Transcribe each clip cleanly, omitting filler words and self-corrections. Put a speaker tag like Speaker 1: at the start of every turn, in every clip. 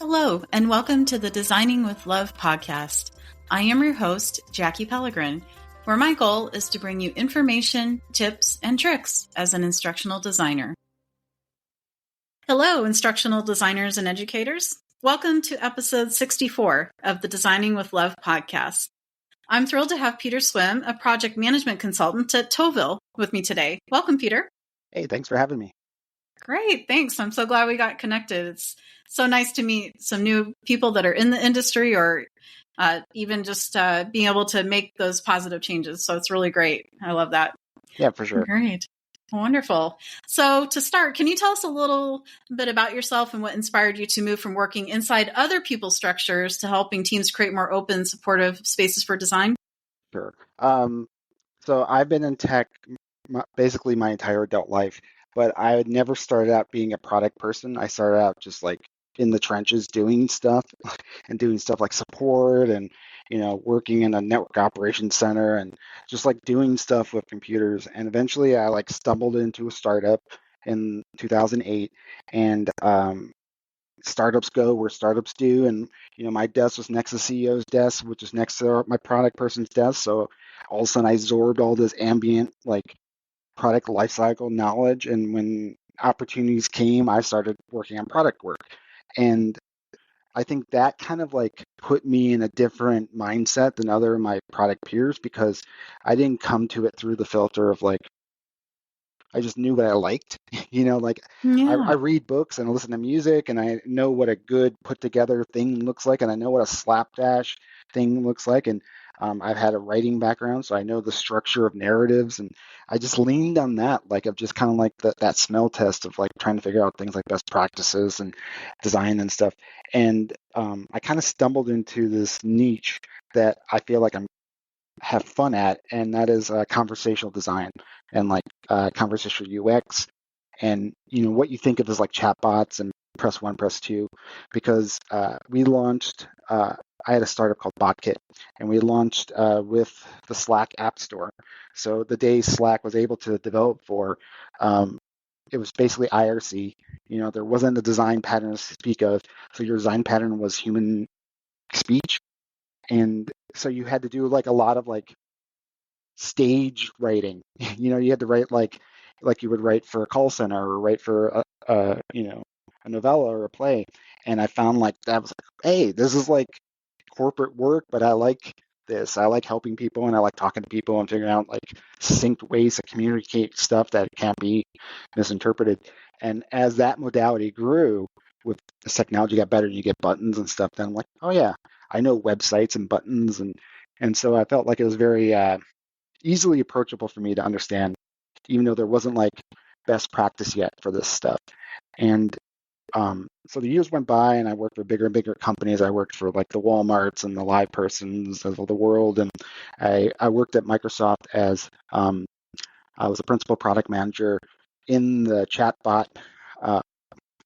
Speaker 1: Hello, and welcome to the Designing with Love podcast. I am your host, Jackie Pellegrin, where my goal is to bring you information, tips, and tricks as an instructional designer. Hello, instructional designers and educators. Welcome to episode 64 of the Designing with Love podcast. I'm thrilled to have Peter Swimm, a project management consultant at Toilville, with me today. Welcome, Peter.
Speaker 2: Hey, thanks for having me.
Speaker 1: Great, thanks. I'm so glad we got connected. It's so nice to meet some new people that are in the industry or even just being able to make those positive changes. So it's really great. I love that.
Speaker 2: Yeah, for sure.
Speaker 1: Great. Wonderful. So to start, can you tell us a little bit about yourself and what inspired you to move from working inside other people's structures to helping teams create more open, supportive spaces for design?
Speaker 2: Sure. So I've been in tech basically my entire adult life, but I had never started out being a product person. I started out just like in the trenches doing stuff and doing stuff like support and, working in a network operations center and just like doing stuff with computers. And eventually I like stumbled into a startup in 2008 and startups go where startups do. And, my desk was next to the CEO's desk, which is next to my product person's desk. So all of a sudden I absorbed all this ambient, like product lifecycle knowledge. And when opportunities came, I started working on product work. And I think that kind of like put me in a different mindset than other of my product peers because I didn't come to it through the filter of like, I just knew what I liked. I read books and I listen to music and I know what a good put together thing looks like and I know what a slapdash thing looks like. And I've had a writing background, so I know the structure of narratives. And I just leaned on that, like of just kind of like that smell test of like trying to figure out things like best practices and design and stuff. And I kind of stumbled into this niche that I feel like I'm have fun at, and that is conversational design and like conversational UX, and what you think of as like chatbots and press one, press two, because we launched. I had a startup called BotKit, and we launched with the Slack App Store. So the day Slack was able to develop for, it was basically IRC. There wasn't a design pattern to speak of, so your design pattern was human speech. And so you had to do like a lot of like stage writing. You had to write like you would write for a call center or write for a novella or a play. And I found like that was like, hey, this is like corporate work, but I like this. I like helping people and I like talking to people and figuring out like succinct ways to communicate stuff that can't be misinterpreted. And as that modality grew, with this technology got better and you get buttons and stuff, then I'm like, oh yeah, I know websites and buttons. And so I felt like it was very easily approachable for me to understand, even though there wasn't like best practice yet for this stuff. And so the years went by and I worked for bigger and bigger companies. I worked for like the Walmarts and the Live Persons of the world. And I worked at Microsoft as I was a principal product manager in the chatbot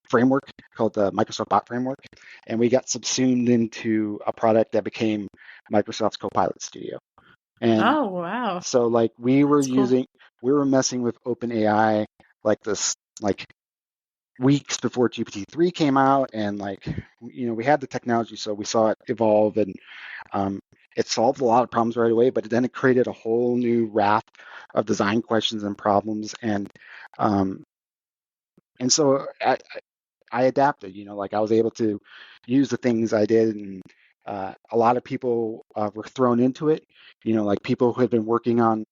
Speaker 2: framework called the Microsoft Bot Framework. And we got subsumed into a product that became Microsoft's Copilot Studio. And
Speaker 1: oh, wow.
Speaker 2: So like we were messing with OpenAI like this, like weeks before GPT-3 came out. And like, we had the technology, so we saw it evolve and it solved a lot of problems right away, but then it created a whole new raft of design questions and problems. And so I adapted, like I was able to use the things I did, and a lot of people were thrown into it, like people who had been working on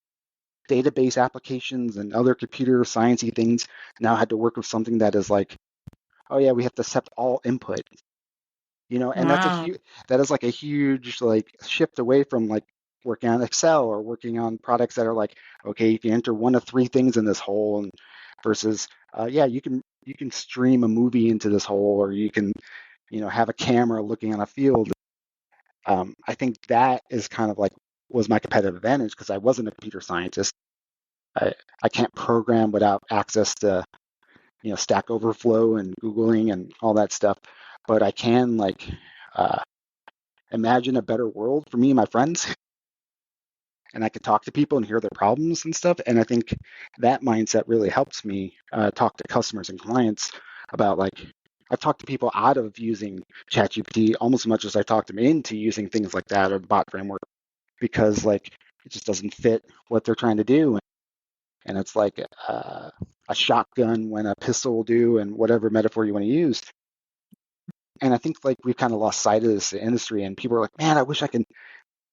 Speaker 2: database applications and other computer sciencey things now had to work with something that is like, oh yeah, we have to accept all input, and
Speaker 1: wow.
Speaker 2: that is like a huge like shift away from like working on Excel or working on products that are like, okay, you can enter one of three things in this hole, and versus you can stream a movie into this hole, or you can have a camera looking on a field. I think that is kind of like was my competitive advantage because I wasn't a computer scientist. I can't program without access to Stack Overflow and Googling and all that stuff, but I can like imagine a better world for me and my friends. And I could talk to people and hear their problems and stuff. And I think that mindset really helps me talk to customers and clients about like, I've talked to people out of using ChatGPT almost as much as I talked them into using things like that or the bot framework because like it just doesn't fit what they're trying to do. And it's like a shotgun when a pistol will do, and whatever metaphor you want to use. And I think like we've kind of lost sight of this industry, and people are like, man, I wish I could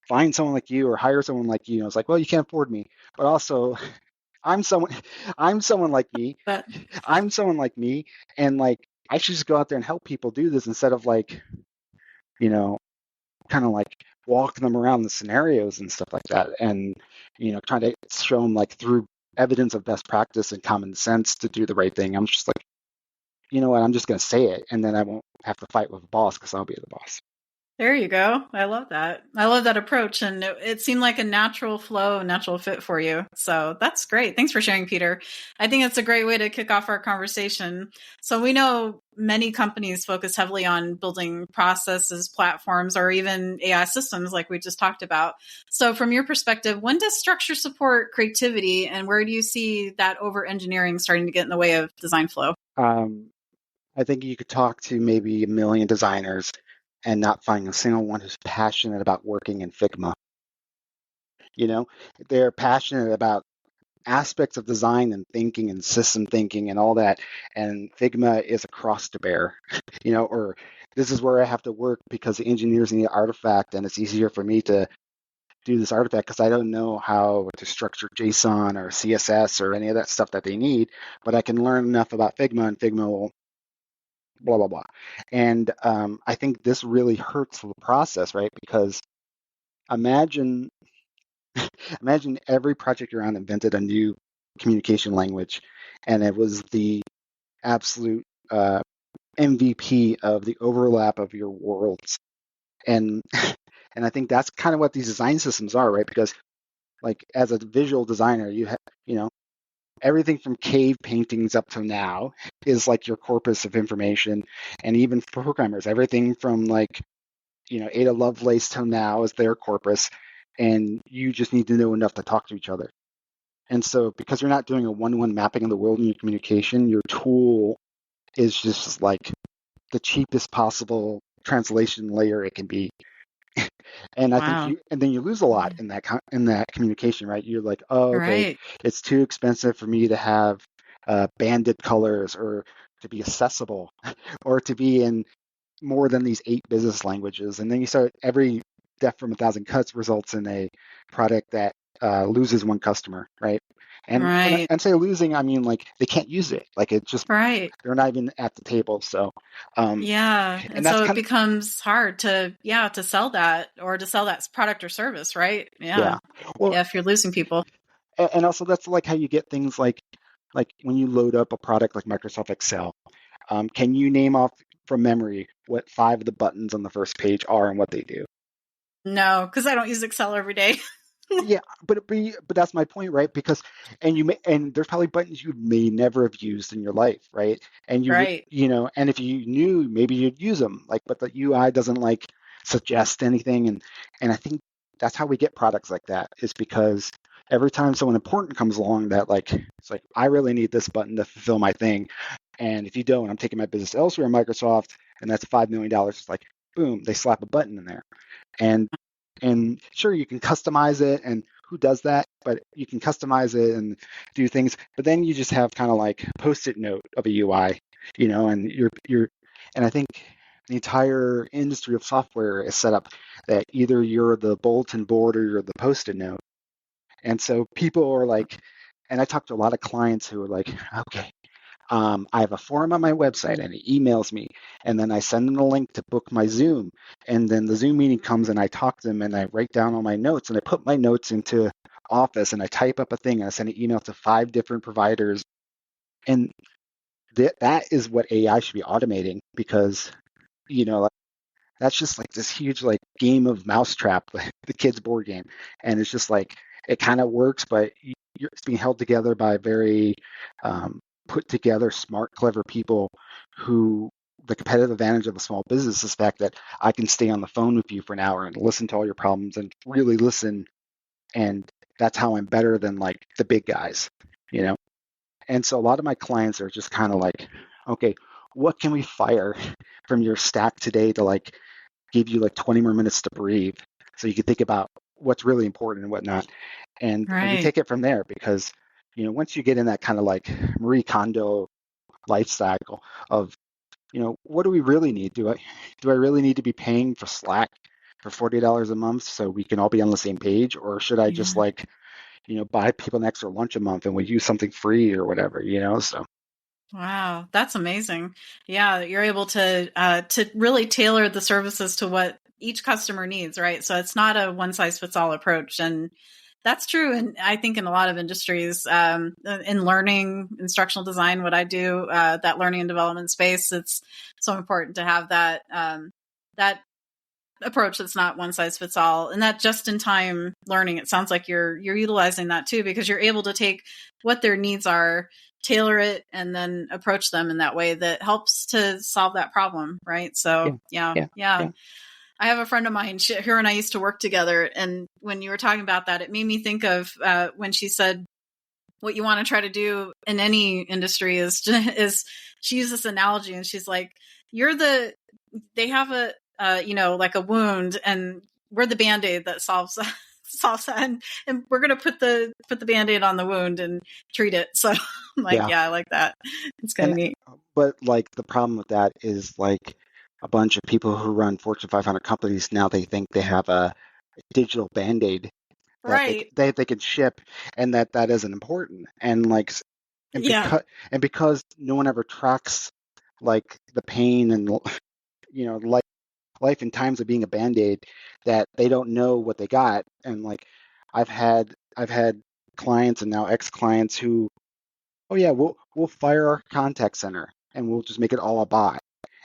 Speaker 2: find someone like you or hire someone like you. And it's like, well, you can't afford me, but also I'm someone, I'm someone like me,
Speaker 1: But
Speaker 2: I'm someone like me, and like I should just go out there and help people do this instead of like, you know, kind of like walking them around the scenarios and stuff like that, and trying to show them like through evidence of best practice and common sense to do the right thing. I'm just like, you know what, I'm just going to say it, and then I won't have to fight with the boss because I'll be the boss.
Speaker 1: there you go. I love that. I love that approach. And it seemed like a natural flow, natural fit for you. So that's great. Thanks for sharing, Peter. I think it's a great way to kick off our conversation. So we know many companies focus heavily on building processes, platforms, or even AI systems like we just talked about. So from your perspective, when does structure support creativity, and where do you see that over engineering starting to get in the way of design flow?
Speaker 2: I think you could talk to maybe a million designers and not find a single one who's passionate about working in Figma. You know, they're passionate about aspects of design and thinking and system thinking and all that. And Figma is a cross to bear, or this is where I have to work because the engineers need an artifact and it's easier for me to do this artifact because I don't know how to structure JSON or CSS or any of that stuff that they need, but I can learn enough about Figma and Figma will blah, blah, blah. And I think this really hurts the process, right? Because imagine imagine every project you're on invented a new communication language, and it was the absolute MVP of the overlap of your worlds. And and I think that's kind of what these design systems are, right? Because like as a visual designer, you have everything from cave paintings up to now is like your corpus of information, and even for programmers, everything from like Ada Lovelace till now is their corpus, and you just need to know enough to talk to each other. And so because you're not doing a one-to-one mapping of the world in your communication, your tool is just like the cheapest possible translation layer it can be. And I think
Speaker 1: Wow.
Speaker 2: and then you lose a lot in that communication, right? You're like, oh, okay,
Speaker 1: Right.
Speaker 2: it's too expensive for me to have banded colors or to be accessible or to be in more than these 8 business languages. And then you start every death from 1,000 cuts results in a product that loses one customer, right? And when
Speaker 1: Right.
Speaker 2: I say losing, I mean like they can't use it. Like it just
Speaker 1: Right.
Speaker 2: they're not even at the table. So, um,
Speaker 1: Yeah. And
Speaker 2: and that's
Speaker 1: so it
Speaker 2: kind of
Speaker 1: becomes hard to, yeah, to sell that or to sell that product or service, right? Yeah.
Speaker 2: yeah. Well,
Speaker 1: Yeah. If you're losing people.
Speaker 2: and also that's like how you get things like when you load up a product like Microsoft Excel. Can you name off from memory what 5 of the buttons on the first page are and what they do?
Speaker 1: No, because I don't use Excel every day.
Speaker 2: Yeah, but that's my point, right? Because and there's probably buttons you may never have used in your life, right? And you would,
Speaker 1: Right.
Speaker 2: and if you knew, maybe you'd use them. Like, but the UI doesn't like suggest anything, and I think that's how we get products like that is because every time someone important comes along that like it's like I really need this button to fulfill my thing, and if you don't, I'm taking my business elsewhere in Microsoft, and that's $5 million. It's like boom, they slap a button in there, and sure you can customize it and who does that, but you can customize it and do things, but then you just have kind of like post-it note of a UI, and you're and I think the entire industry of software is set up that either you're the bulletin board or you're the post-it note. And so people are like, and I talk to a lot of clients who are like, okay, I have a form on my website and it emails me. And then I send them a link to book my Zoom. And then the Zoom meeting comes and I talk to them and I write down all my notes and I put my notes into Office and I type up a thing and I send an email to 5 different providers. And that is what AI should be automating because, like, that's just like this huge like game of mousetrap, the kids board game. And it's just like, it kind of works, but it's being held together by very um, put together, smart, clever people who the competitive advantage of a small business is the fact that I can stay on the phone with you for an hour and listen to all your problems and really listen. And that's how I'm better than like the big guys, you know? And so a lot of my clients are just kind of like, okay, what can we fire from your stack today to like give you like 20 more minutes to breathe so you can think about what's really important and whatnot. And we
Speaker 1: Right.
Speaker 2: take it from there because, once you get in that kind of like Marie Kondo life cycle of, what do we really need? Do I really need to be paying for Slack for $40 a month so we can all be on the same page? Or should I just
Speaker 1: Yeah.
Speaker 2: like, buy people an extra lunch a month and we use something free or whatever? So
Speaker 1: Wow, that's amazing. Yeah, you're able to really tailor the services to what each customer needs, right? So it's not a one size fits all approach, and that's true. And I think in a lot of industries, in learning, instructional design, what I do, that learning and development space, it's so important to have that approach that's not one size fits all, and that just in time learning. It sounds like you're utilizing that too, because you're able to take what their needs are, tailor it, and then approach them in that way that helps to solve that problem, right?
Speaker 2: yeah,
Speaker 1: So yeah,
Speaker 2: yeah,
Speaker 1: yeah.
Speaker 2: yeah,
Speaker 1: I have a friend of mine, her and I used to work together, and when you were talking about that, it made me think of when she said what you want to try to do in any industry is she used this analogy, and she's like, you're the they have a like a wound, and we're the band-aid that solves solves that, and we're gonna put the band-aid on the wound and treat it. So I'm like,
Speaker 2: yeah.
Speaker 1: yeah, I like that. It's kind of
Speaker 2: And
Speaker 1: neat.
Speaker 2: but like the problem with that is like a bunch of people who run Fortune 500 companies now they think they have a digital band-aid that
Speaker 1: Right.
Speaker 2: they can ship and that isn't important. And like and
Speaker 1: Yeah.
Speaker 2: because no one ever tracks like the pain and life and times of being a band-aid, that they don't know what they got. And like I've had clients and now ex-clients who, oh yeah, we'll fire our contact center and we'll just make it all a bot.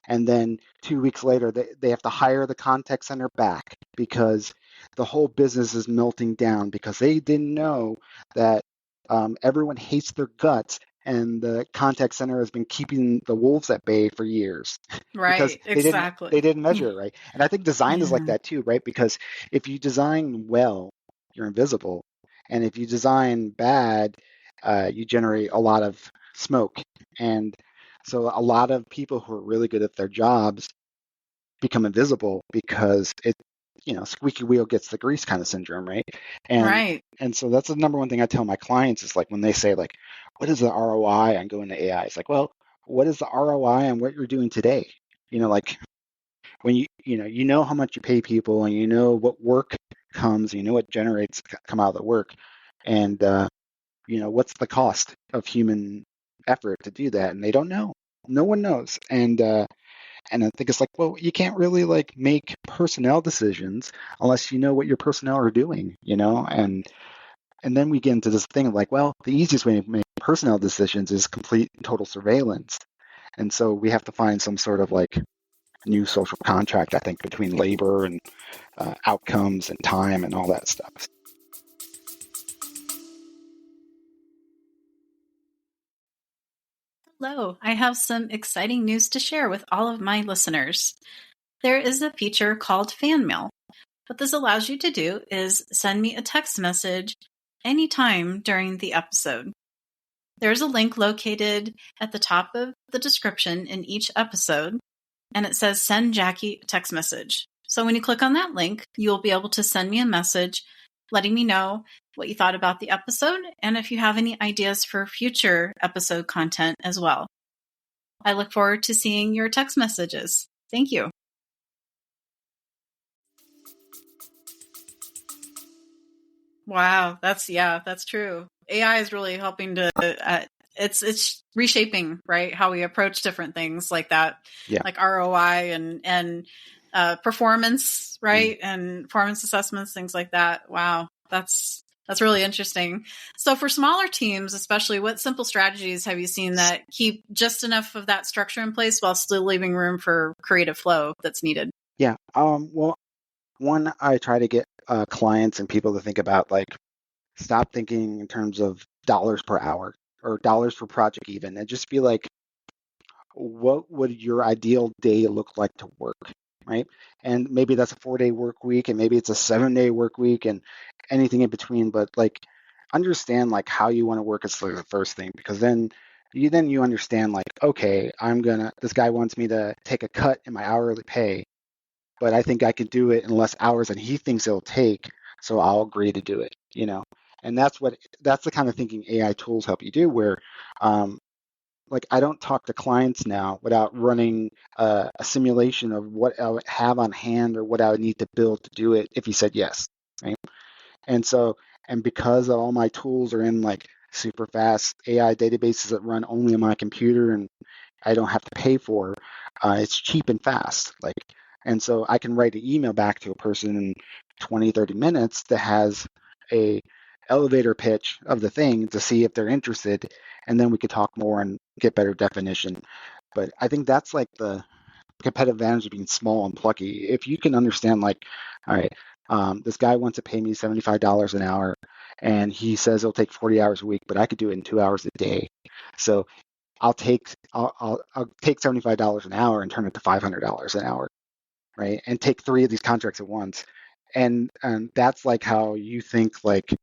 Speaker 2: And then 2 weeks later, they have to hire the contact center back because the whole business is melting down because they didn't know that everyone hates their guts and the contact center has been keeping the wolves at bay for years because
Speaker 1: Right.
Speaker 2: they didn't they
Speaker 1: Exactly.
Speaker 2: didn't measure it right. And I think design is like
Speaker 1: Yeah.
Speaker 2: that too, right? Because if you design well, you're invisible, and if you design bad, you generate a lot of smoke. And so a lot of people who are really good at their jobs become invisible because squeaky wheel gets the grease kind of syndrome, right? And
Speaker 1: Right.
Speaker 2: and so that's the number one thing I tell my clients is like when they say like, what is the ROI on going to AI? It's like, well, what is the ROI on what you're doing today? Like when you know how much you pay people and you know what work comes, you know what generates come out of the work, and what's the cost of human effort to do that, and they don't know. No one knows. And I think it's like, well, you can't really like make personnel decisions unless you know what your personnel are doing. And then we get into this thing of like, well, the easiest way to make personnel decisions is complete and total surveillance. And so we have to find some sort of like new social contract, I think, between labor and outcomes and time and all that stuff.
Speaker 1: Hello. I have some exciting news to share with all of my listeners. There is a feature called fan mail. What this allows you to do is send me a text message anytime during the episode. There's a link located at the top of the description in each episode, and it says send Jackie a text message. So when you click on that link, you'll be able to send me a message letting me know what you thought about the episode and if you have any ideas for future episode content as well. I look forward to seeing your text messages. Thank you. Wow, that's true. AI is really helping to it's reshaping, right, how we approach different things like that,
Speaker 2: Yeah.
Speaker 1: like ROI and performance,
Speaker 2: Mm.
Speaker 1: right, and performance assessments, things like that. Wow, that's really interesting. So for smaller teams, especially, what simple strategies have you seen that keep just enough of that structure in place while still leaving room for creative flow that's needed?
Speaker 2: Yeah. Well, one, I try to get clients and people to think about like stop thinking in terms of dollars per hour or dollars per project even, and just be like, what would your ideal day look like to work, right? And maybe that's a 4-day work week, and maybe it's a 7-day work week, and anything in between. But like, understand like how you want to work is the first thing, because then you understand like, okay, this guy wants me to take a cut in my hourly pay, but I think I could do it in less hours than he thinks it'll take, so I'll agree to do it, And that's the kind of thinking AI tools help you do, where like I don't talk to clients now without running a simulation of what I would have on hand or what I would need to build to do it if he said yes, right? And so, and because all my tools are in like super fast AI databases that run only on my computer and I don't have to pay for, it's cheap and fast. Like, and so I can write an email back to a person in 20, 30 minutes that has a elevator pitch of the thing to see if they're interested, and then we could talk more and get better definition. But I think that's like the competitive advantage of being small and plucky. If you can understand, like, all right, this guy wants to pay me $75 an hour, and he says it'll take 40 hours a week, but I could do it in 2 hours a day. So I'll take $75 an hour and turn it to $500 an hour, right? And take three of these contracts at once. And that's like how you think like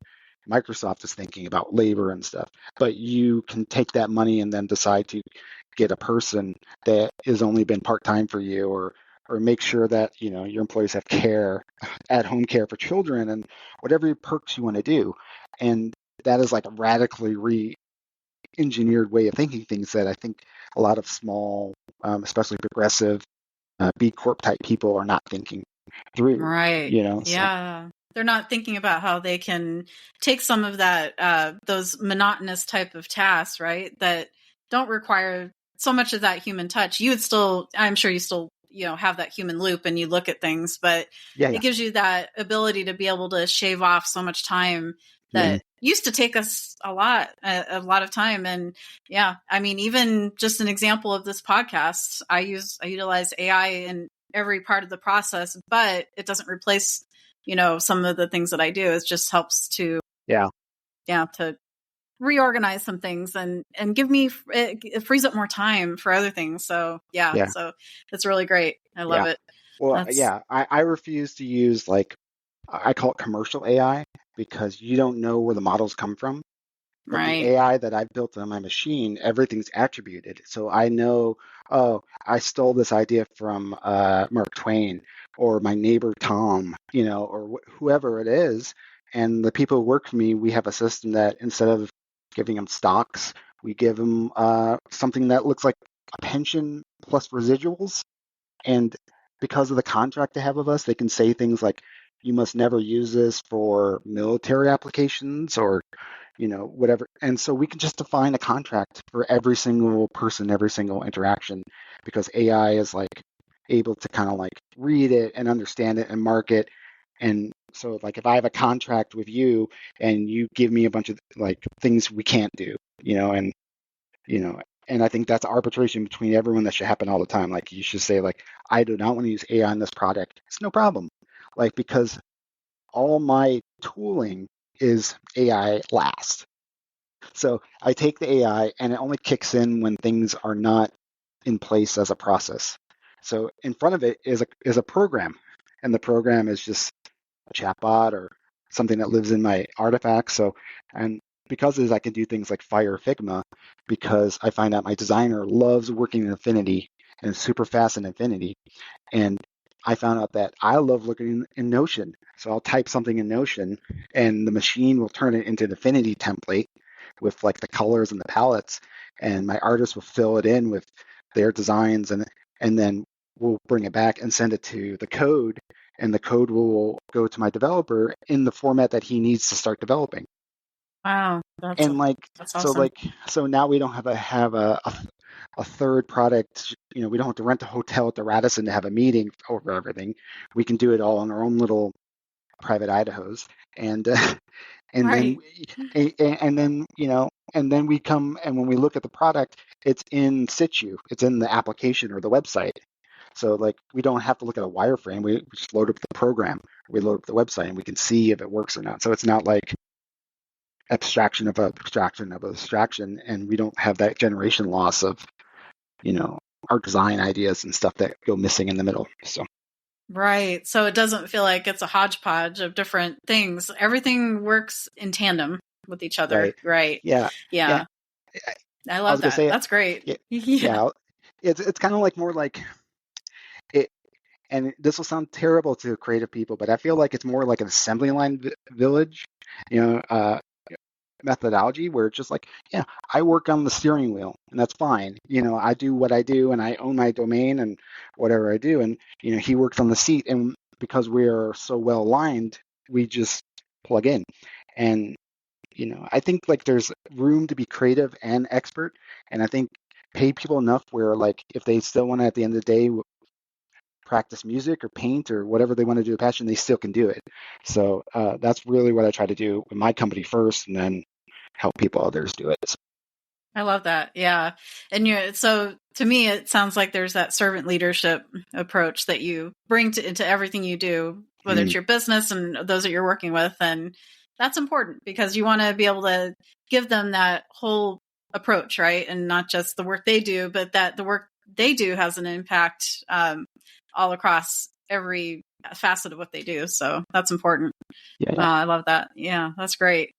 Speaker 2: Microsoft is thinking about labor and stuff. But you can take that money and then decide to get a person that has only been part-time for you, or make sure that your employees have care, at home care for children, and whatever perks you want to do. And that is like a radically re-engineered way of thinking things that I think a lot of small, especially progressive B Corp type people are not thinking through.
Speaker 1: Right.
Speaker 2: So
Speaker 1: Yeah. They're not thinking about how they can take some of that, those monotonous type of tasks, right, that don't require so much of that human touch. You would still, I'm sure you still, have that human loop and you look at things, but
Speaker 2: yeah,
Speaker 1: it gives you that ability to be able to shave off so much time
Speaker 2: yeah,
Speaker 1: that used to take us a lot of time. And yeah, I mean, even just an example of this podcast, I utilize AI in every part of the process, but it doesn't replace, some of the things that I do. It just helps to,
Speaker 2: yeah,
Speaker 1: to reorganize some things and give me, it frees up more time for other things. So yeah,
Speaker 2: yeah,
Speaker 1: so it's really great. I love
Speaker 2: yeah.
Speaker 1: it.
Speaker 2: Well,
Speaker 1: That's
Speaker 2: yeah, I refuse to use, like, I call it commercial AI, because you don't know where the models come from. But the
Speaker 1: right.
Speaker 2: AI that I've built on my machine, everything's attributed. So I know, oh, I stole this idea from Mark Twain, or my neighbor Tom, or whoever it is. And the people who work for me, we have a system that instead of giving them stocks, we give them something that looks like a pension plus residuals. And because of the contract they have with us, they can say things like, you must never use this for military applications, or whatever. And so we can just define a contract for every single person, every single interaction, because AI is like able to kind of like read it and understand it and mark it. And so like if I have a contract with you and you give me a bunch of like things we can't do, you know, and I think that's arbitration between everyone that should happen all the time. Like you should say like, I do not want to use AI on this product. It's no problem. Like, because all my tooling is AI last. So I take the AI and it only kicks in when things are not in place as a process. So in front of it is a program, and the program is just a chatbot or something that lives in my artifacts. So, and because of this, I can do things like fire Figma, because I find out my designer loves working in Infinity and is super fast in Infinity. And I found out that I love looking in Notion. So I'll type something in Notion and the machine will turn it into an Affinity template with like the colors and the palettes. And my artist will fill it in with their designs, and then we'll bring it back and send it to the code. And the code will go to my developer in the format that he needs to start developing.
Speaker 1: Wow.
Speaker 2: And like,
Speaker 1: That's
Speaker 2: so
Speaker 1: awesome.
Speaker 2: like, so now we don't have a third product. We don't have to rent a hotel at the Radisson to have a meeting over everything. We can do it all on our own little private Idahos, and and then
Speaker 1: Right.
Speaker 2: and then and then we come, and when we look at the product, it's in situ. It's in the application or the website. So like we don't have to look at a wireframe. We just load up the program. We load up the website, and we can see if it works or not. So it's not like abstraction of abstraction of abstraction, and we don't have that generation loss of our design ideas and stuff that go missing in the middle. So
Speaker 1: Right. So it doesn't feel like it's a hodgepodge of different things. Everything works in tandem with each other.
Speaker 2: right,
Speaker 1: Right.
Speaker 2: yeah, yeah.
Speaker 1: Yeah. I
Speaker 2: I
Speaker 1: love
Speaker 2: was gonna
Speaker 1: that.
Speaker 2: say,
Speaker 1: That's great.
Speaker 2: yeah,
Speaker 1: Yeah.
Speaker 2: yeah. It's kind of like more like it, and this will sound terrible to creative people, but I feel like it's more like an assembly line village, you know, methodology where it's just like, yeah, I work on the steering wheel and that's fine. I do what I do and I own my domain and whatever I do. And, he works on the seat. And because we are so well aligned, we just plug in. And, I think like there's room to be creative and expert. And I think pay people enough where like if they still want to at the end of the day practice music or paint or whatever they want to do a passion, they still can do it. So that's really what I try to do with my company first, and then help people others do it.
Speaker 1: I love that. Yeah. And so to me, it sounds like there's that servant leadership approach that you bring into everything you do, whether it's
Speaker 2: Mm,
Speaker 1: your business and those that you're working with. And that's important because you want to be able to give them that whole approach, right? And not just the work they do, but that the work they do has an impact all across every facet of what they do. So that's important.
Speaker 2: yeah, yeah.
Speaker 1: I love that. Yeah, that's great.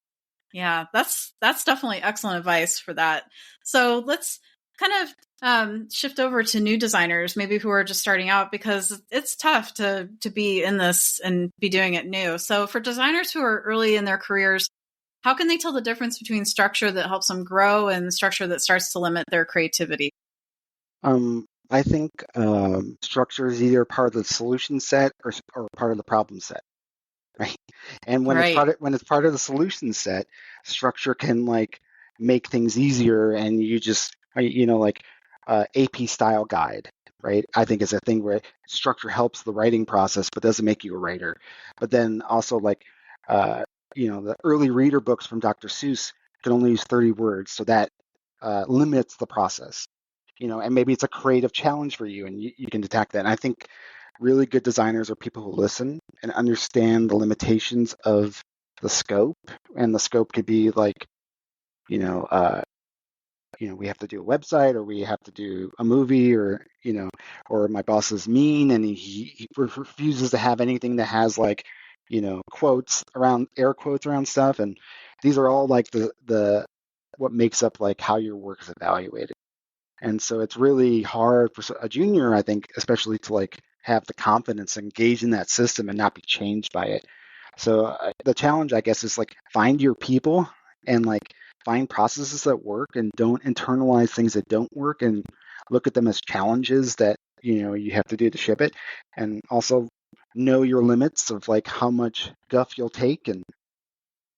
Speaker 1: Yeah, that's definitely excellent advice for that. So let's kind of shift over to new designers, maybe who are just starting out, because it's tough to be in this and be doing it new. So for designers who are early in their careers, how can they tell the difference between structure that helps them grow and structure that starts to limit their creativity?
Speaker 2: I think structure is either part of the solution set or part of the problem set, right? And
Speaker 1: Right.
Speaker 2: when it's part of the solution set, structure can like make things easier, and you just like AP style guide, right? I think is a thing where structure helps the writing process, but doesn't make you a writer. But then also like uh, the early reader books from Dr. Seuss can only use 30 words, so that limits the process. And maybe it's a creative challenge for you, and you can attack that. And I think really good designers are people who listen and understand the limitations of the scope. And the scope could be like, you know, uh, we have to do a website, or we have to do a movie, or my boss is mean and he refuses to have anything that has like, quotes around air quotes around stuff. And these are all like the what makes up like how your work is evaluated. And so it's really hard for a junior, I think, especially to like have the confidence, engage in that system and not be changed by it. So the challenge, I guess, is like find your people and like find processes that work and don't internalize things that don't work and look at them as challenges that, you have to do to ship it. And also know your limits of like how much guff you'll take, and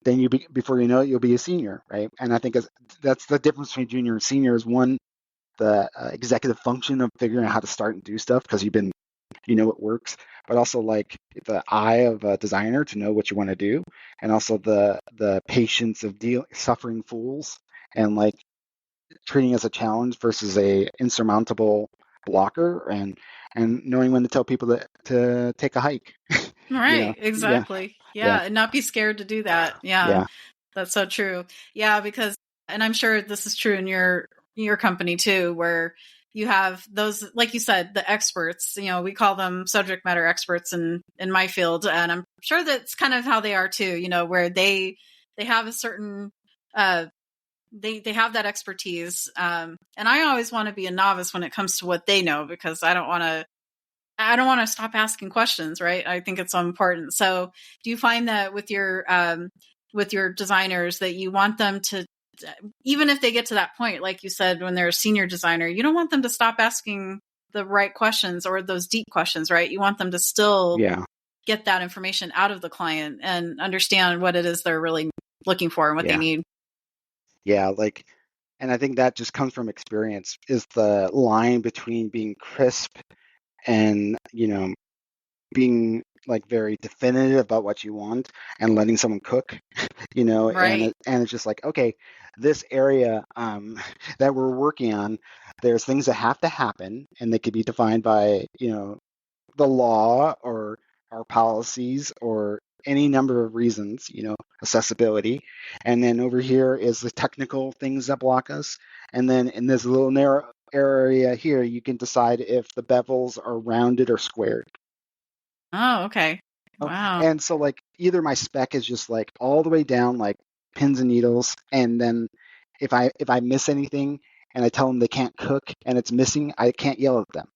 Speaker 2: then before you know it, you'll be a senior, right? And I think that's the difference between junior and senior is one, the executive function of figuring out how to start and do stuff because you know it works, but also like the eye of a designer to know what you want to do, and also the patience of suffering fools and like treating it as a challenge versus a insurmountable blocker, and knowing when to tell people to take a hike.
Speaker 1: Right,
Speaker 2: Yeah,
Speaker 1: exactly.
Speaker 2: yeah,
Speaker 1: Yeah, and not be scared to do that. Yeah,
Speaker 2: yeah,
Speaker 1: that's so true. Yeah, because and I'm sure this is true in your company too, where you have those, like you said, the experts, we call them subject matter experts in my field, and I'm sure that's kind of how they are too, where they have a certain uh they have that expertise. And I always want to be a novice when it comes to what they know because I don't want to stop asking questions, right? I think it's so important. So, do you find that with your designers that you want them to, even if they get to that point, like you said, when they're a senior designer, you don't want them to stop asking the right questions or those deep questions, right? You want them to still
Speaker 2: yeah,
Speaker 1: get that information out of the client and understand what it is they're really looking for and what they
Speaker 2: yeah,
Speaker 1: need.
Speaker 2: yeah. Like, and I think that just comes from experience. Is the line between being crisp and being like very definitive about what you want and letting someone cook,
Speaker 1: Right.
Speaker 2: and it's just like, okay, this area that we're working on, there's things that have to happen, and they could be defined by the law or our policies or any number of reasons, accessibility. And then over here is the technical things that block us. And then in this little narrow area here, you can decide if the bevels are rounded or squared.
Speaker 1: Oh, okay.
Speaker 2: Oh,
Speaker 1: Wow.
Speaker 2: and so like either my spec is just like all the way down, like pins and needles, and then if I miss anything and I tell them they can't cook and it's missing, I can't yell at them,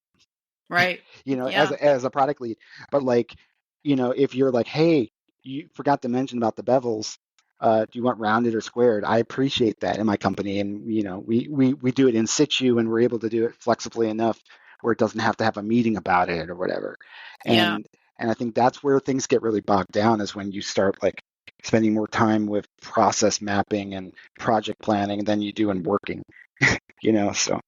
Speaker 1: Right.
Speaker 2: as
Speaker 1: Yeah.
Speaker 2: a product lead. But like, if you're like, hey, you forgot to mention about the bevels. Do you want rounded or squared? I appreciate that in my company, and we do it in situ, and we're able to do it flexibly enough where it doesn't have to have a meeting about it or whatever.
Speaker 1: Yeah.
Speaker 2: And I think that's where things get really bogged down, is when you start like spending more time with process mapping and project planning than you do in working. So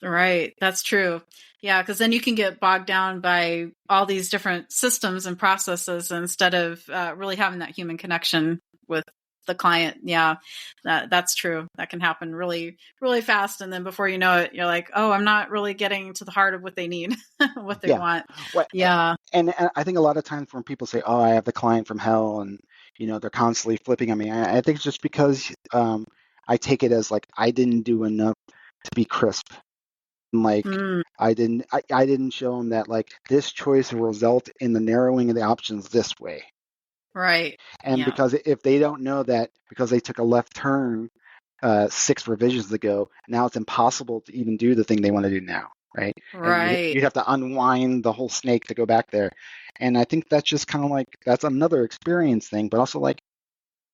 Speaker 1: Right. That's true. Yeah. Because then you can get bogged down by all these different systems and processes instead of really having that human connection with the client. Yeah. That's true. That can happen really, really fast. And then before you know it, you're like, oh, I'm not really getting to the heart of what they need, what they
Speaker 2: yeah.
Speaker 1: want.
Speaker 2: Well,
Speaker 1: Yeah.
Speaker 2: and I think a lot of times when people say, "Oh, I have the client from hell," and they're constantly flipping on me, I think it's just because I take it as like I didn't do enough to be crisp. Like
Speaker 1: Mm,
Speaker 2: I didn't show them that like this choice will result in the narrowing of the options this way.
Speaker 1: right.
Speaker 2: And
Speaker 1: Yeah.
Speaker 2: because if they don't know that because they took a left turn 6 revisions ago, now it's impossible to even do the thing they want to do now, right? And
Speaker 1: Right.
Speaker 2: you'd have to unwind the whole snake to go back there. And I think that's just kind of like that's another experience thing, but also like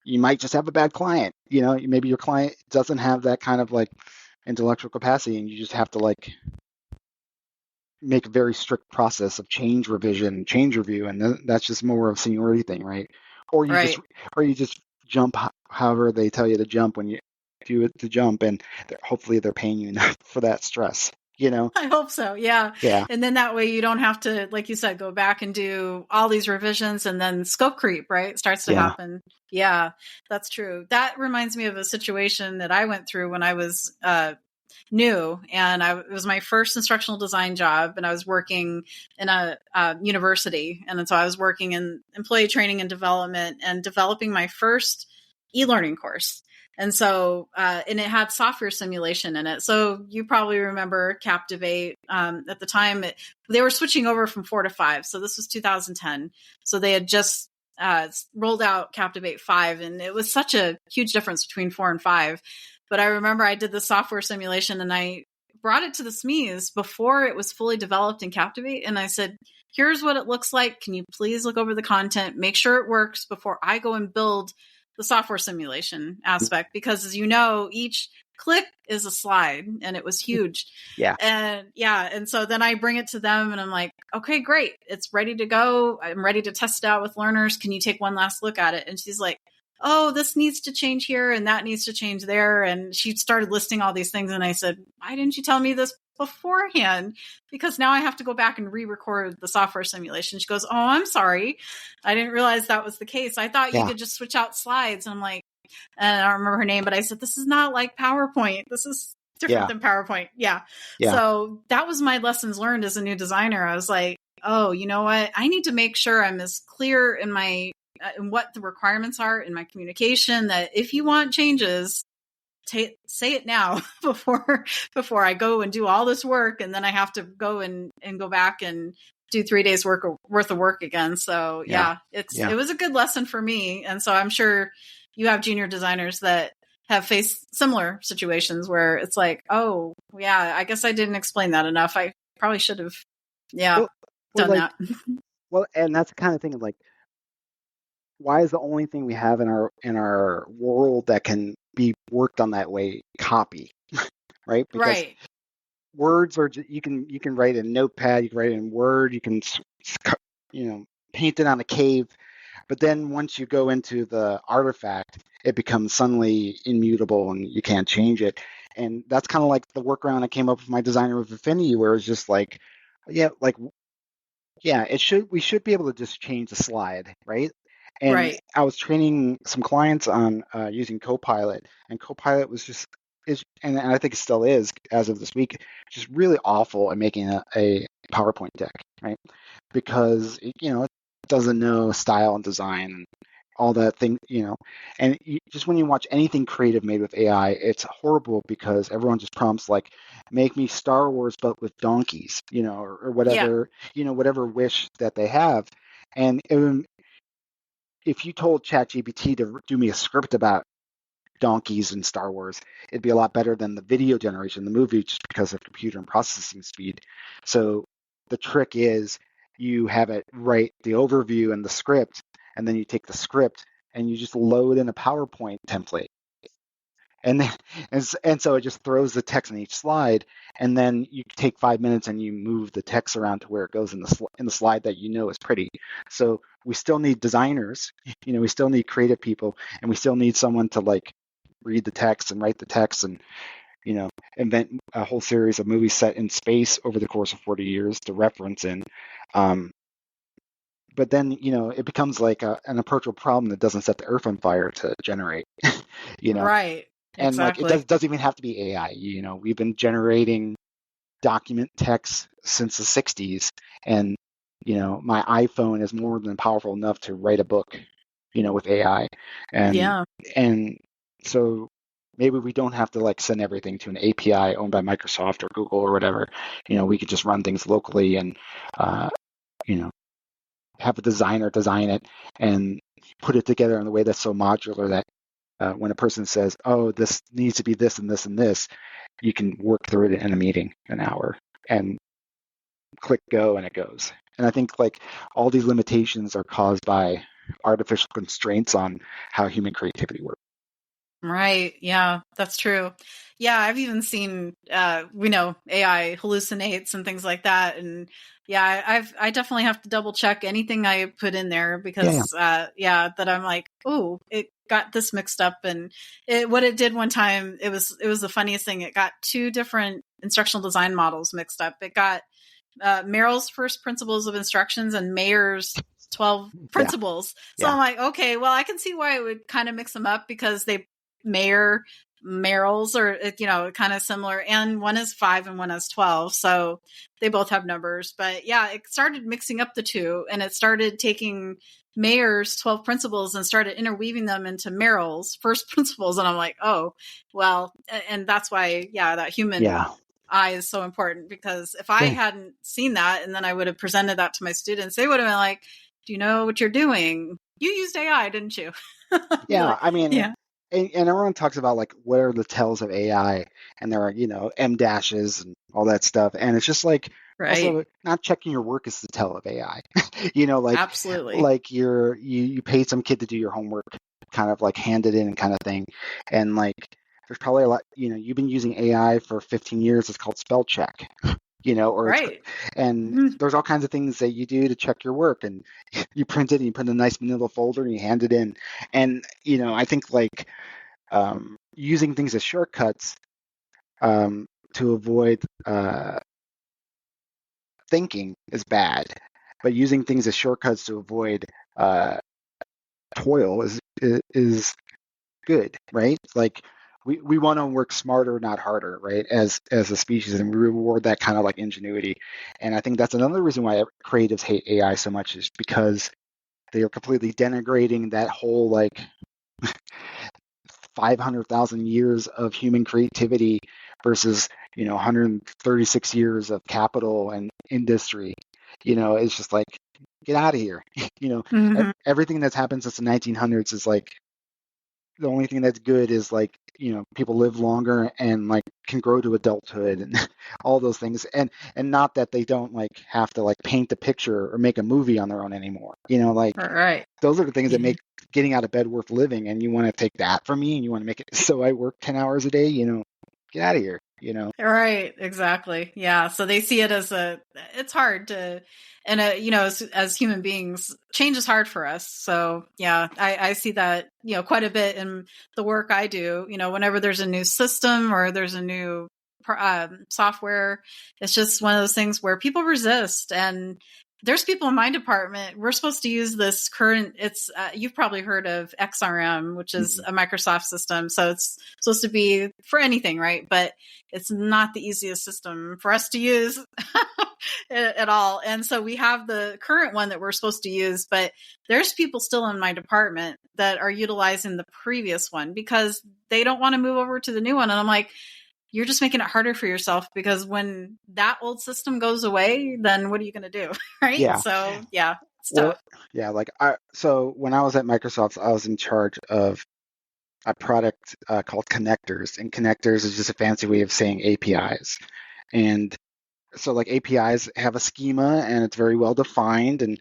Speaker 2: you might just have a bad client. Maybe your client doesn't have that kind of like intellectual capacity, and you just have to like make a very strict process of change revision, change review, and that's just more of a seniority thing, right? Or you just
Speaker 1: Right.
Speaker 2: or you just jump however they tell you to jump when you do it to jump, and hopefully they're paying you enough for that stress.
Speaker 1: I hope so. Yeah.
Speaker 2: Yeah,
Speaker 1: And then that way you don't have to, like you said, go back and do all these revisions and then scope creep, right? Starts to
Speaker 2: yeah,
Speaker 1: happen. Yeah, that's true. That reminds me of a situation that I went through when I was new, and it was my first instructional design job, and I was working in a university. And so I was working in employee training and development and developing my first e-learning course. And so, and it had software simulation in it. So you probably remember Captivate. At the time, they were switching over from 4 to 5. So this was 2010. So they had just rolled out Captivate 5, and it was such a huge difference between 4 and 5. But I remember I did the software simulation and I brought it to the SMEs before it was fully developed in Captivate. And I said, here's what it looks like. Can you please look over the content, make sure it works before I go and build the software simulation aspect? Because as you know, each click is a slide, and it was huge.
Speaker 2: yeah,
Speaker 1: And yeah. And so then I bring it to them and I'm like, okay, great. It's ready to go. I'm ready to test it out with learners. Can you take one last look at it? And she's like, oh, this needs to change here and that needs to change there. And she started listing all these things. And I said, why didn't you tell me this beforehand? Because now I have to go back and re-record the software simulation. She goes, oh, I'm sorry. I didn't realize that was the case. I thought you
Speaker 2: yeah,
Speaker 1: could just switch out slides. And I'm like, and I don't remember her name, but I said, this is not like PowerPoint. This is different
Speaker 2: yeah,
Speaker 1: than PowerPoint. Yeah.
Speaker 2: yeah,
Speaker 1: So that was my lessons learned as a new designer. I was like, oh, you know what? I need to make sure I'm as clear in my and what the requirements are in my communication, that if you want changes, say it now before I go and do all this work. And then I have to go and go back and do 3 days worth of work again. So
Speaker 2: yeah,
Speaker 1: yeah,
Speaker 2: yeah.
Speaker 1: it was a good lesson for me. And so I'm sure you have junior designers that have faced similar situations where it's like, oh yeah, I guess I didn't explain that enough. I probably should have, yeah,
Speaker 2: Well, well,
Speaker 1: done
Speaker 2: like,
Speaker 1: that.
Speaker 2: and that's the kind of thing of like, why is the only thing we have in our world that can be worked on that way copy, right? Because
Speaker 1: Right.
Speaker 2: words are you can write in Notepad, you can write it in Word, you can paint it on a cave, but then once you go into the artifact, it becomes suddenly immutable and you can't change it. And that's kind of like the workaround I came up with my designer of Affinity, where it's just like, yeah, like yeah, we should be able to just change the slide, right? And
Speaker 1: Right.
Speaker 2: I was training some clients on using Copilot, and Copilot was just is and I think it still is as of this week, just really awful at making a PowerPoint deck, right? Because it doesn't know style and design and all that thing, and just when you watch anything creative made with AI, it's horrible because everyone just prompts like, make me Star Wars but with donkeys, or
Speaker 1: Yeah.
Speaker 2: whatever, whatever wish that they have. And if you told ChatGPT to do me a script about donkeys in Star Wars. It'd be a lot better than the video generation, the movie, just because of computer and processing speed. So the trick is you have it write the overview and the script, and then you take the script and you just load in a PowerPoint template. And then, and so it just throws the text in each slide, and then you take 5 minutes and you move the text around to where it goes in the slide that you know is pretty. So we still need designers, we still need creative people, and we still need someone to like read the text and write the text and invent a whole series of movies set in space over the course of 40 years to reference in. But then it becomes like an approachable problem that doesn't set the earth on fire to generate.
Speaker 1: Right.
Speaker 2: And like it doesn't even have to be AI. We've been generating document text since the 60s, and my iPhone is more than powerful enough to write a book, with AI. And so maybe we don't have to like send everything to an API owned by Microsoft or Google or whatever. We could just run things locally and have a designer design it and put it together in a way that's so modular that when a person says, oh, this needs to be this and this and this, you can work through it in a meeting, an hour, and click go, and it goes. And I think like all these limitations are caused by artificial constraints on how human creativity works.
Speaker 1: Right. Yeah, that's true. Yeah, I've even seen, we know AI hallucinates and things like that. And yeah, I definitely have to double check anything I put in there because, that I'm like, oh, it got this mixed up. And what it did one time, it was the funniest thing. It got two different instructional design models mixed up. It got Merrill's first principles of instructions and Mayer's 12 principles. So I'm like, okay, well, I can see why it would kind of mix them up because Merrill's are, kind of similar. And one is 5 and one is 12. So they both have numbers. But yeah, it started mixing up the two, and it started taking Mayer's 12 principles and started interweaving them into Merrill's first principles. And I'm like, oh, well, and that's why, that human eye is so important, because if I hadn't seen that and then I would have presented that to my students, they would have been like, do you know what you're doing? You used AI, didn't you?
Speaker 2: And everyone talks about like what are the tells of AI, and there are M dashes and all that stuff, and it's just like also not checking your work is the tell of AI.
Speaker 1: Absolutely,
Speaker 2: like you paid some kid to do your homework, kind of like hand it in kind of thing, and like there's probably a lot you've been using AI for 15 years. It's called spell check. There's all kinds of things that you do to check your work, and you print it and you put it in a nice manila folder and you hand it in. And I think like using things as shortcuts to avoid thinking is bad, but using things as shortcuts to avoid toil is good, right? Like we want to work smarter, not harder, right? As a species, and we reward that kind of like ingenuity. And I think that's another reason why creatives hate AI so much, is because they are completely denigrating that whole like 500,000 years of human creativity versus 136 years of capital and industry. It's just like, get out of here. Everything that's happened since the 1900s is like, the only thing that's good is like people live longer and like can grow to adulthood and all those things, and not that they don't like have to like paint the picture or make a movie on their own anymore. Those are the things that make getting out of bed worth living. And you want to take that from me and you want to make it so I work 10 hours a day, get out of here.
Speaker 1: Right, exactly. Yeah, so they see it as it's hard to, and as human beings, change is hard for us. So yeah, I see that quite a bit in the work I do. Whenever there's a new system or there's a new software, it's just one of those things where people resist. And there's people in my department, we're supposed to use this current, you've probably heard of XRM, which is a Microsoft system. So it's supposed to be for anything, right? But it's not the easiest system for us to use at all. And so we have the current one that we're supposed to use, but there's people still in my department that are utilizing the previous one because they don't want to move over to the new one. And I'm like, you're just making it harder for yourself, because when that old system goes away, then what are you going to do? Right.
Speaker 2: Yeah.
Speaker 1: So yeah, it's tough.
Speaker 2: So when I was at Microsoft, I was in charge of a product called connectors, and connectors is just a fancy way of saying APIs. And so like APIs have a schema and it's very well defined. And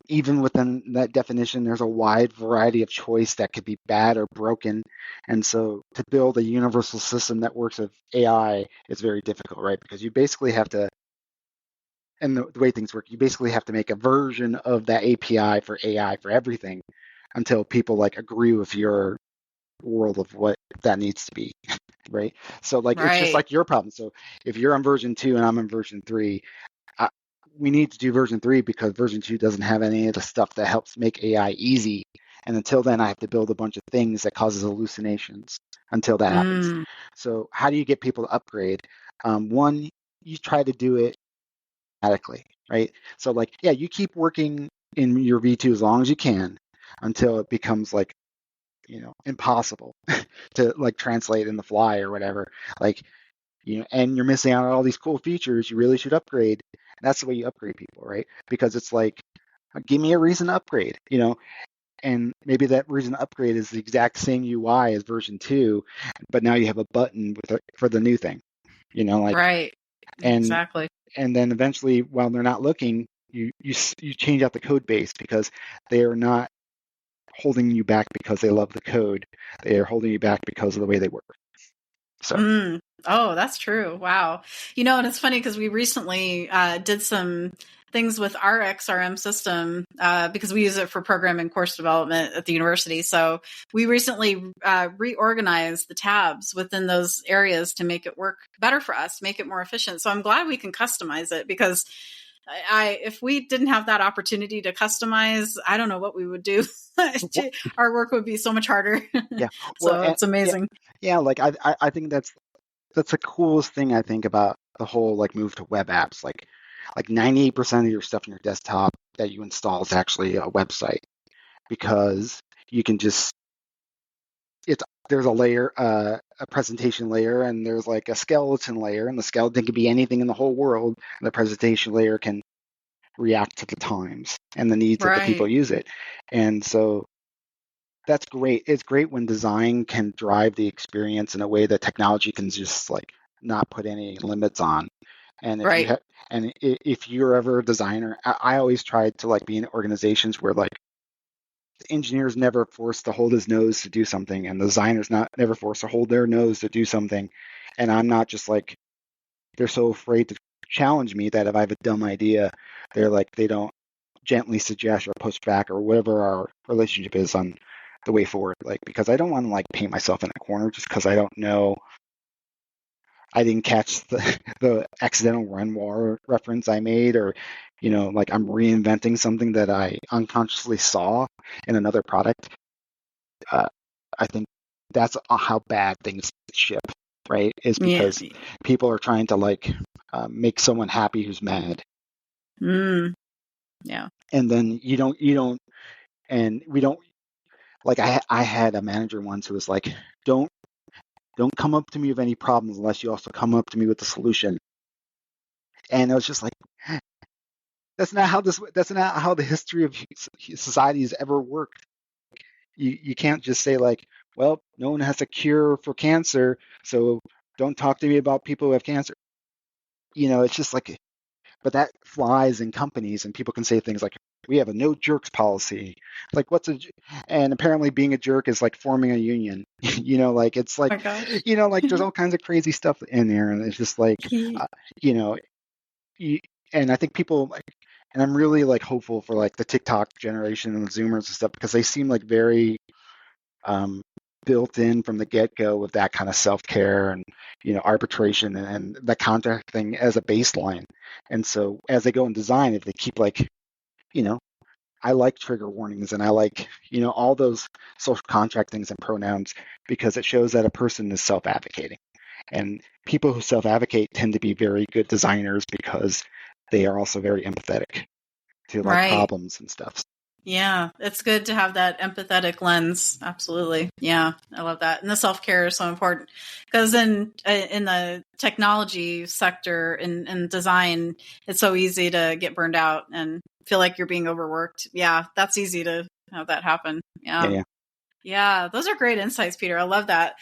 Speaker 2: even within that definition, there's a wide variety of choice that could be bad or broken. And so to build a universal system that works with AI is very difficult, right? Because you basically have to, and the way things work, you basically have to make a version of that API for AI for everything until people like agree with your world of what that needs to be, right? So like it's just
Speaker 1: Right.
Speaker 2: like your problem. So if you're on version 2 and I'm on version 3, I, we need to do version 3 because version 2 doesn't have any of the stuff that helps make AI easy. And until then, I have to build a bunch of things that causes hallucinations until that happens.
Speaker 1: Mm,
Speaker 2: So how do you get people to upgrade? One, you try to do it automatically, right? So like, yeah, you keep working in your V2 as long as you can until it becomes like, impossible to like translate in the fly or whatever. Like, and you're missing out on all these cool features. You really should upgrade. And that's the way you upgrade people, right? Because it's like, give me a reason to upgrade, and maybe that reason to upgrade is the exact same UI as version 2, but now you have a button for the new thing, like,
Speaker 1: right.
Speaker 2: and
Speaker 1: Exactly.
Speaker 2: and then eventually, while they're not looking, you change out the code base because they are not holding you back because they love the code. They are holding you back because of the way they work. So,
Speaker 1: Mm. Oh, that's true. Wow. And it's funny because we recently did some things with our XRM system because we use it for programming course development at the university. So we recently reorganized the tabs within those areas to make it work better for us, make it more efficient. So I'm glad we can customize it because if we didn't have that opportunity to customize, I don't know what we would do. Our work would be so much harder.
Speaker 2: yeah, well,
Speaker 1: So
Speaker 2: and
Speaker 1: it's amazing.
Speaker 2: yeah, like I think that's the coolest thing I think about the whole like move to web apps. Like 98% of your stuff on your desktop that you install is actually a website because you can just it's there's a layer, a presentation layer, and there's like a skeleton layer, and the skeleton can be anything in the whole world, and the presentation layer can react to the times and the needs of the people
Speaker 1: Right.
Speaker 2: who use it. And so that's great. It's great when design can drive the experience in a way that technology can just like not put any limits on. And if you
Speaker 1: Right.
Speaker 2: have, and if you're ever a designer, I always try to like be in organizations where like the engineer's never forced to hold his nose to do something, and the designer's not never forced to hold their nose to do something. And I'm not just like they're so afraid to challenge me that if I have a dumb idea, they're like they don't gently suggest or push back or whatever our relationship is on the way forward. Like because I don't want to like paint myself in a corner just because I don't know. I didn't catch the the accidental Renoir reference I made, or like I'm reinventing something that I unconsciously saw in another product. Uh, I think that's how bad things ship, right? Is
Speaker 1: Yeah.
Speaker 2: because people are trying to like make someone happy who's mad,
Speaker 1: Mm, yeah.
Speaker 2: and then and we don't like. I had a manager once who was like, don't don't come up to me with any problems unless you also come up to me with the solution. And I was just like, that's not how the history of society has ever worked. You can't just say like, well, no one has a cure for cancer, so don't talk to me about people who have cancer. It's just like, but that flies in companies, and people can say things like, we have a no jerks policy. Like, and apparently being a jerk is like forming a union. Like it's
Speaker 1: Oh
Speaker 2: like,
Speaker 1: my gosh.
Speaker 2: like there's all kinds of crazy stuff in there, and it's just like,
Speaker 1: He,
Speaker 2: uh, you know, you, and I think people like, and I'm really like hopeful for like the TikTok generation and the Zoomers and stuff because they seem like very um, built in from the get-go with that kind of self-care and arbitration and that contract thing as a baseline. And so as they go in design, if they keep like you know I like trigger warnings and I like all those social contract things and pronouns because it shows that a person is self-advocating. And people who self-advocate tend to be very good designers because they are also very empathetic to like
Speaker 1: right.
Speaker 2: problems and stuff.
Speaker 1: Yeah. It's good to have that empathetic lens. Absolutely. Yeah. I love that. And the self-care is so important because in the technology sector and design, it's so easy to get burned out and feel like you're being overworked. Yeah. That's easy to have that happen.
Speaker 2: Yeah,
Speaker 1: Yeah.
Speaker 2: yeah.
Speaker 1: Yeah, those are great insights, Peter. I love that.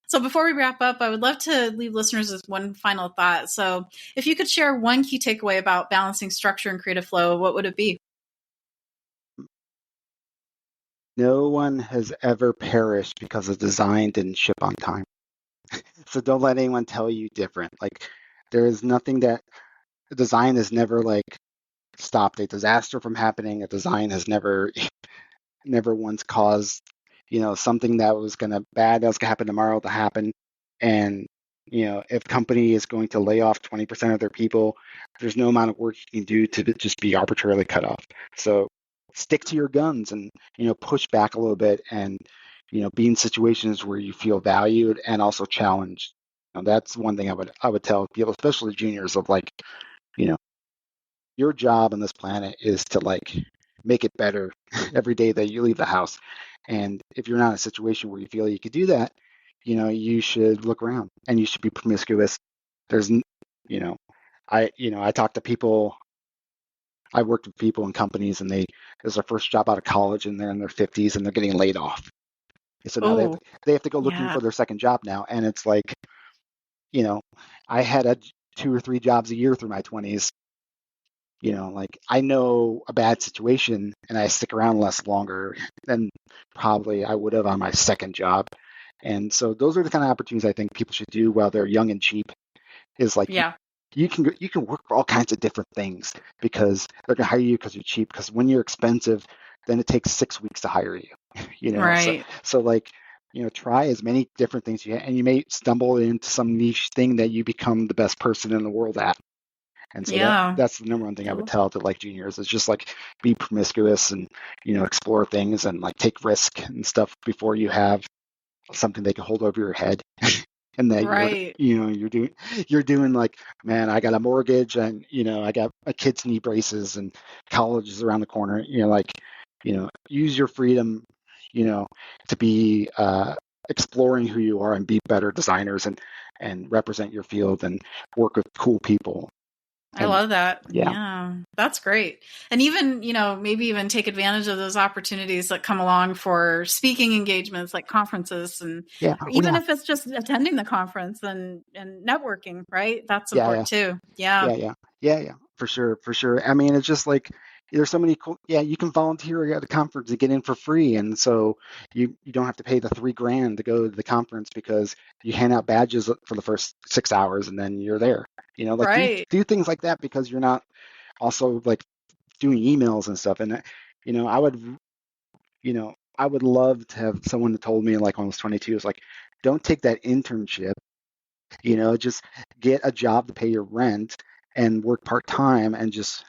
Speaker 1: So before we wrap up, I would love to leave listeners with one final thought. So if you could share one key takeaway about balancing structure and creative flow, what would it be?
Speaker 2: No one has ever perished because a design didn't ship on time. So don't let anyone tell you different. Like there is nothing that a design has never like stopped a disaster from happening. A design has never once caused, something that was that was gonna happen tomorrow to happen. And, if company is going to lay off 20% of their people, there's no amount of work you can do to just be arbitrarily cut off. So stick to your guns and, push back a little bit and, be in situations where you feel valued and also challenged. That's one thing I would tell people, especially juniors, of like, you know, your job on this planet is to like make it better every day that you leave the house. And if you're not in a situation where you feel you could do that, you should look around and you should be promiscuous. There's, you know, I talk to people. I worked with people in companies, and it was their first job out of college, and they're in their 50s, and they're getting laid off. So now
Speaker 1: Oh,
Speaker 2: they have to go looking
Speaker 1: yeah.
Speaker 2: for their second job now, and it's like, you know, I had 2 or 3 jobs a year through my 20s. Like I know a bad situation and I stick around less longer than probably I would have on my second job. And so those are the kind of opportunities I think people should do while they're young and cheap. Is like
Speaker 1: Yeah.
Speaker 2: you can work for all kinds of different things because they're gonna hire you because you're cheap. Because when you're expensive, then it takes 6 weeks to hire you. So
Speaker 1: Right.
Speaker 2: like try as many different things you can, and you may stumble into some niche thing that you become the best person in the world at. And so
Speaker 1: Yeah.
Speaker 2: that's the number one thing I would tell to like juniors is just like be promiscuous and explore things and like take risk and stuff before you have something they can hold over your head. And that
Speaker 1: Right.
Speaker 2: you're doing like, man, I got a mortgage and I got my kids knee braces and college is around the corner. Like use your freedom to be exploring who you are and be better designers and represent your field and work with cool people.
Speaker 1: I
Speaker 2: And
Speaker 1: love that.
Speaker 2: yeah.
Speaker 1: Yeah, that's great. And even, maybe even take advantage of those opportunities that come along for speaking engagements like conferences and
Speaker 2: Yeah.
Speaker 1: or
Speaker 2: Oh,
Speaker 1: even
Speaker 2: yeah.
Speaker 1: if it's just attending the conference and networking, right? That's
Speaker 2: Yeah.
Speaker 1: important
Speaker 2: Yeah.
Speaker 1: too. Yeah.
Speaker 2: Yeah. Yeah. Yeah. Yeah. For sure. For sure. I mean, it's just like there's so many cool. Yeah, you can volunteer at a conference to get in for free, and so you don't have to pay the $3,000 to go to the conference because you hand out badges for the first 6 hours, and then you're there. Like
Speaker 1: Right.
Speaker 2: do things like that because you're not also like doing emails and stuff. And I would I would love to have someone that told me like when I was 22 is like, don't take that internship. Just get a job to pay your rent and work part time and just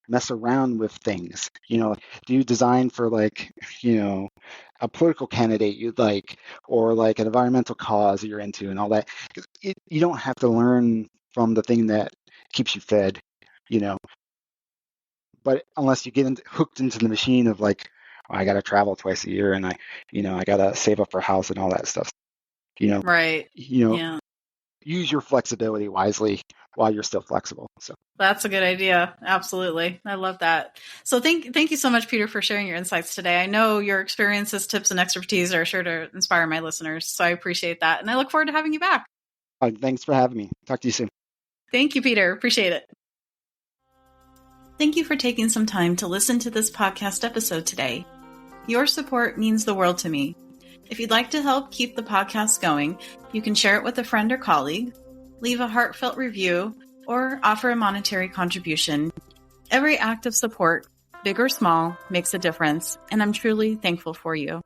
Speaker 2: mess around with things. Do you design for like, a political candidate you'd like, or like an environmental cause that you're into and all that. You don't have to learn from the thing that keeps you fed, you know, but unless you get hooked into the machine of like, oh, I got to travel twice a year and I got to save up for a house and all that stuff, you know,
Speaker 1: Right.
Speaker 2: you know,
Speaker 1: Yeah.
Speaker 2: use your flexibility wisely while you're still flexible. So
Speaker 1: That's a good idea. Absolutely. I love that. So thank you so much, Peter, for sharing your insights today. I know your experiences, tips, and expertise are sure to inspire my listeners. So I appreciate that. And I look forward to having you back.
Speaker 2: thanks for having me. Talk to you soon.
Speaker 1: Thank you, Peter. Appreciate it. Thank you for taking some time to listen to this podcast episode today. Your support means the world to me. If you'd like to help keep the podcast going, you can share it with a friend or colleague, leave a heartfelt review, or offer a monetary contribution. Every act of support, big or small, makes a difference, and I'm truly thankful for you.